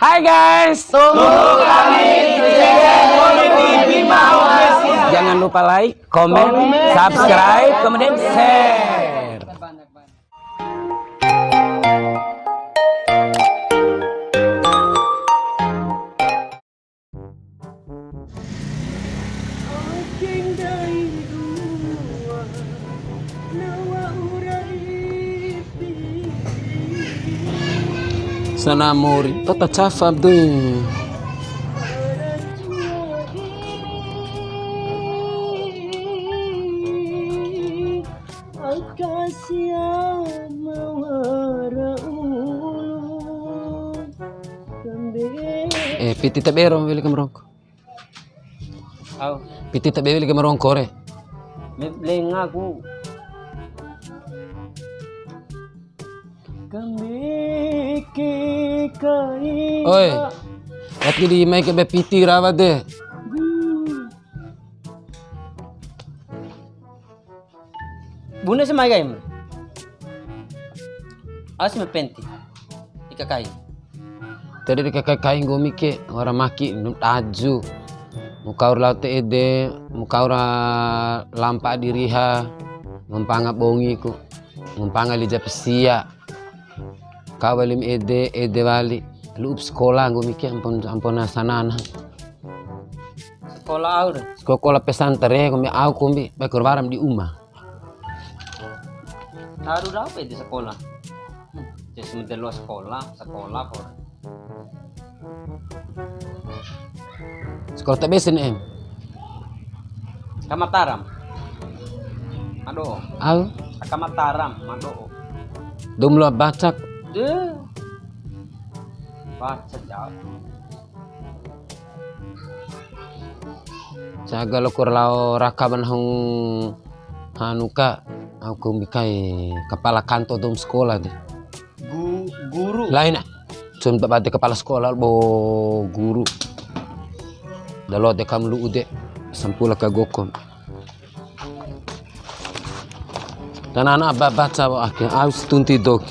Hai guys, tunggu kami di Jangan lupa like, komen, subscribe, kemudian share. Sana muri, tata cafab tuh. Piti tak berong beli kemerongko. Au, Piti tak beli kemerongko re. beli ngaku. Kami kai. Oi, at di may ke piti rawat deh. Bunda sa may game. Alas may penti. Ikakai. Tadi di kakak kain gomi ke orang maki num taju. Mukaur laut ede, mukaur lampa diriha, mumpanga bongi ku, mumpanga lija pesia. Kawalim ede wali, lu sekolah gomi ke ampun sanana. Sekolah au deh. Sekolah pesantren gomi au gomi bakur baram di umah. Taruh apa di sekolah? Jadi sementara sekolah kok. Sekolah tak besen em. Kamataram. Aduh, Au, Kamataram, aduh. dum lo bacak. Deh. Baca jauh. Jaga lo kurlau rakaban hong hanuka. Aku bikai kepala kantor dom sekolah deh. Guru. Lain ah. Cuma bade kepala sekolah bo guru. Dalo de kam lu ude sampula ka gokon. Dan anak baca akhir aus tunti dok.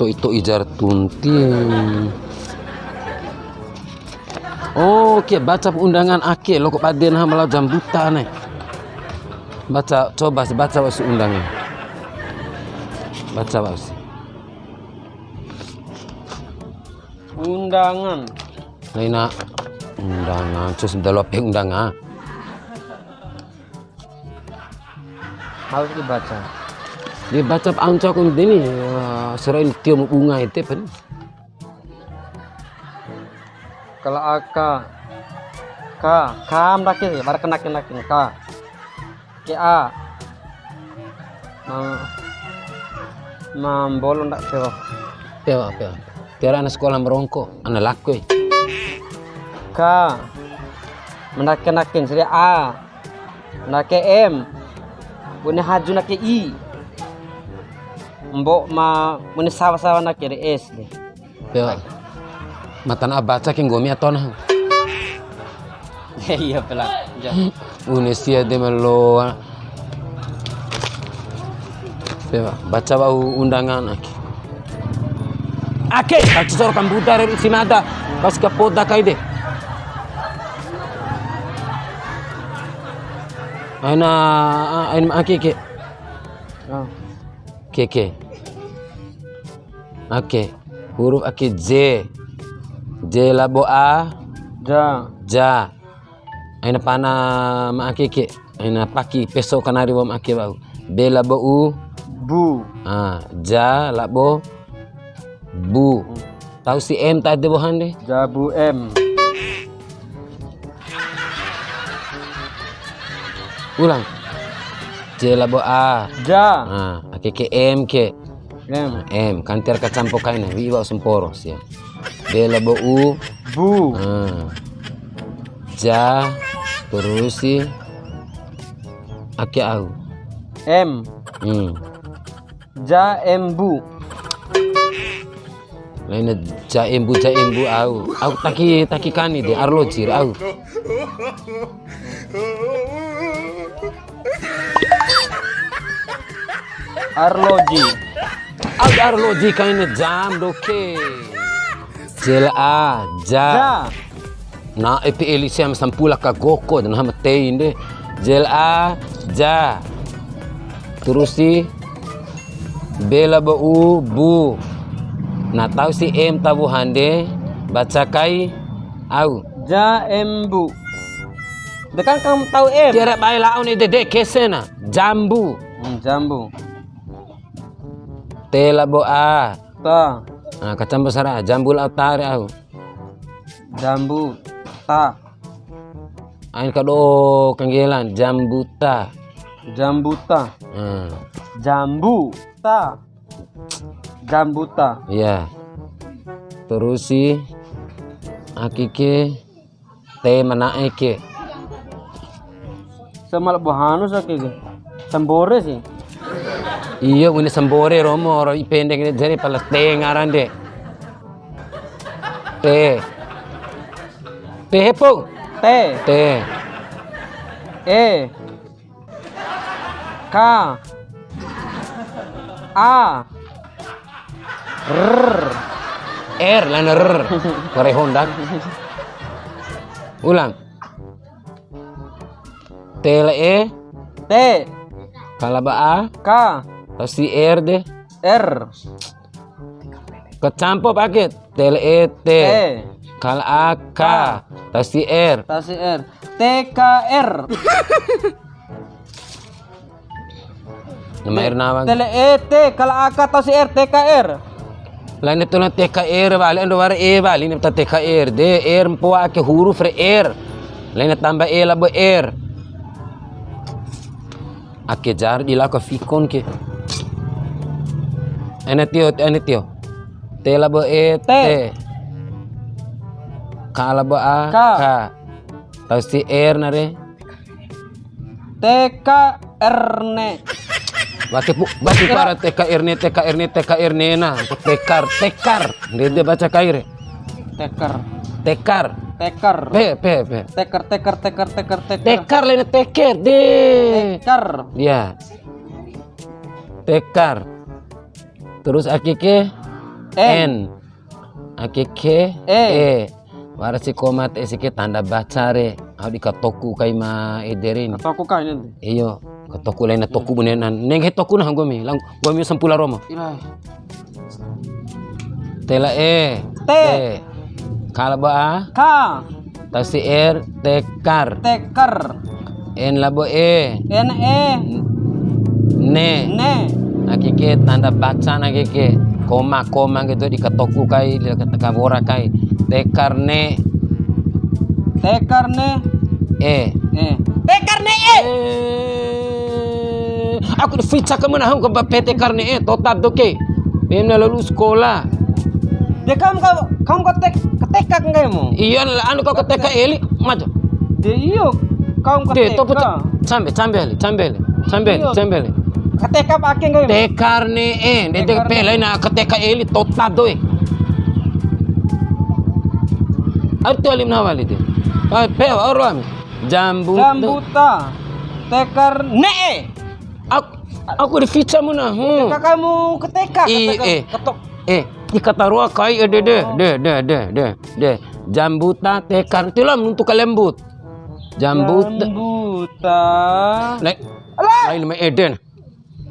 Itu ijar tunti. Oh, oke, baca undangan ake lo kok paden malah jam buta nih. Coba baca wasi undangan. Baca wasi. Undangan. Laina undangan, terus udah lope undangan. Harus dibaca. Dibaca anca aku ini serain tium bunga itu pen. Kalau kam rakin bar kenakin ka ke a bolon tak sewa Pewa. Tiara anak sekolah merongko, anak laku. ka mendakin seria a mendakin m punya haju nakin i mbok muni sawa nakin s deh. Pewa. Mata na baca king gomi atau nah. Iya pelan. Unesia de melo. Pewa. Baca bau undangan aki. Ake, baca sor komputer si mata. Pas ke poda kai deh. Aina aki ke. Oh. Ke. Oke. Huruf aki J. J labo A. Ja. Aina pana ma aki ke. Aina paki peso kanari wam aki bau. B labo U. Bu. Ja labo Bu. Tahu si M tadi bohan deh. Jabu M. Ulang. J labo A. Ja. Aki ke M ke. M. M kantir kacampo kaina wiwa semporos ya. B labo U. Bu. Ja terus si aki au. M. Ja M Bu. Lainnya jaembu au taki kani deh arlojir au. Arloji. Arloji kainnya jam doke. Jel a ja. Ja. Na itu Elisa sampula ka goko dan hama tein de. Jel a ja. Terus si bela bu bu. Nah tahu si em tabu hande baca kai au. Ja embu. Dekan kamu tahu em. Tiara bai laun ide de kesena jambu. Jambu. Tela bo a. Ta. Nah kacang besar jambul autare au. Jambu. Ta. Ain kado kanggelan jambuta. Jambuta. Jambu. Ta. Jambuta. Iya. Terus si akike te manaike. Semal bohanu sakit. Sambore sih. Iya ini sambore romo oro pendek ini jadi pala te ngaran de. Te hepo. T. Te. E. K. A. R. R lain R. Kore Honda. Ulang. T la E. T. Kalaba A. K. Terus si R deh. R. Kecampo paket. T la E T. Kala A K. Terus si R. Tasi R. T K R. Nama R nawang. Tele E T kalau A K tasi R T K R. Lain itu na TKR bali ando war E bali ni TKR de R mpoa ke huruf re R. Lain tambah E labo R. Ake jar di lako fikon ke. Ene tio. T labo E T. K labo A K. Terus si R na re. T K R ne. Bati para TKR ne na tekar. Dia baca kaire. Tekar. P. Tekar lain teker de. Tekar. Ya. Tekar. Terus akike N. Akike E. Warasi komat esike tanda baca re. Au dikatoku kai ma ederin. Aku kan nanti. Iyo. Katoku lain na toku bunenan. Neng toku na gomi. Lang gomi sampula romo. Irai. Tela E. T. Kalabo A. K. Tasi R. Tekar. Tekar. N labo E. N E. Ne. Ne. Akike tanda baca nakike. Koma gitu dikatoku kai. Dikabora kai. Tekar ne. Tekar ne. E. Tekar ne E. Aku di fitsa kemenahum ke PT karne total doke. Memang lalu sekolah. Dia kamu ketekak enggak mau? Iya, anu kau ketika eli maju. Dia iyo kamu Dia topo ketekak. cambel. Ketekak pakai enggak? Te karne dia pele na ketika eli total doe. Arti alim nawali dia. Pe orang Jambuta. Tekar ne. Aku di fitsa muna. Kamu ketekak. Ketok. Ikatarua kai de. Jambuta tekar tilam untuk kalembut. Jambuta. Lain me eden.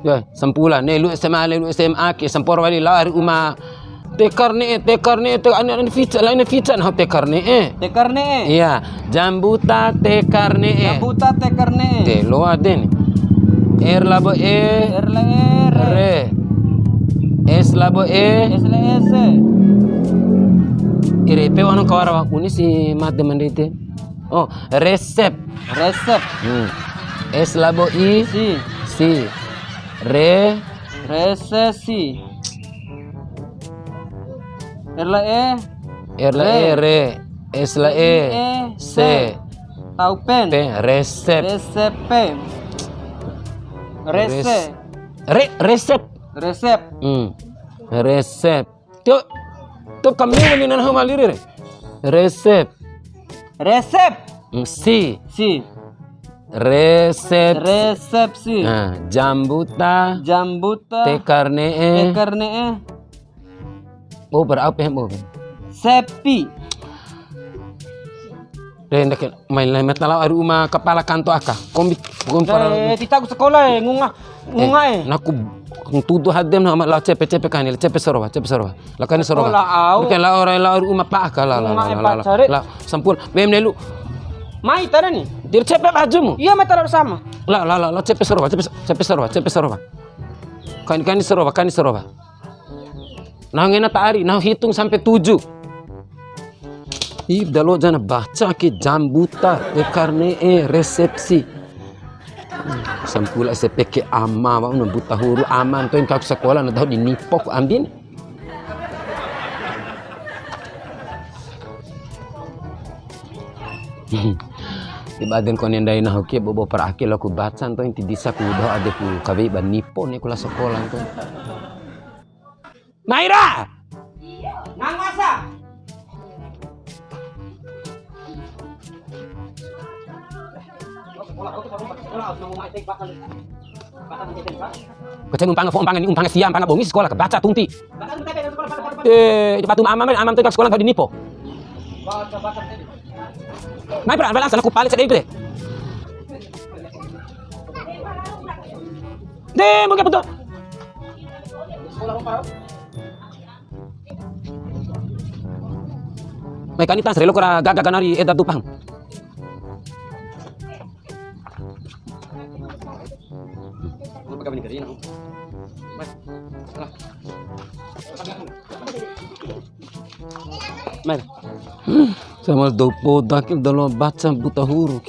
Ya, sampula ne lu SMA ke sampor wali lari uma tekar ne ane fitsa lain fitsa nah tekar ne. Tekar ne. Iya, jambuta tekar ne. Jambuta tekar ne. Te lo aden. R labo E. R la R. Re. S labo E. S la S. Ire pe wano kawara uni si mat de mandete. Oh, resep. S labo I. Si. Re. Resesi. R la E. Re. S la E. C. Tahu pen. Resep. Resep. Resep. Resep. Tuh kami ini nana maliri re. Resep. Resep. Si. resepsi. Nah, jambuta, Jambuta. tekarnee. Tekarnee. Oh, berapa mo? Sepi. Rendak main lain metala aru uma kepala kanto aka. Kombi para. Tita aku sekolah ngunga Naku tuduh hadem na la cepe kanil cepe sorowa. Lakani sorowa. Sekolah au. Bukan la ora la aru uma pa aka la. Sampul mem nelu. Mai tara nih. Dir cepe bajumu. Iya metar sama. La cepe sorowa. Kani sorowa. Nah ngena taari, nah hitung sampai 7. Dalo jana baca ke jambuta, tekarnee, resepsi. Sampula sepeke ama, wa buta huru aman. Tuin kau sekolah na tahu dinipok ambin. Ibaden ko nendai na hoki bobo para akil aku baca to inti disa ku do ade ku kabe ban nipo ne kula sekolah to. Naira! Nang masa. Kecen umpanga siam panga bongi sekolah kebaca tunti. Itu patu amam tuh sekolah kau dinipo. Mai pra balansa aku palit sedih deh. Deh, mungkin betul. Mai kanitas relo kora gaga ganari edar tupang. Sama dopo dakil dalo baca buta huruf.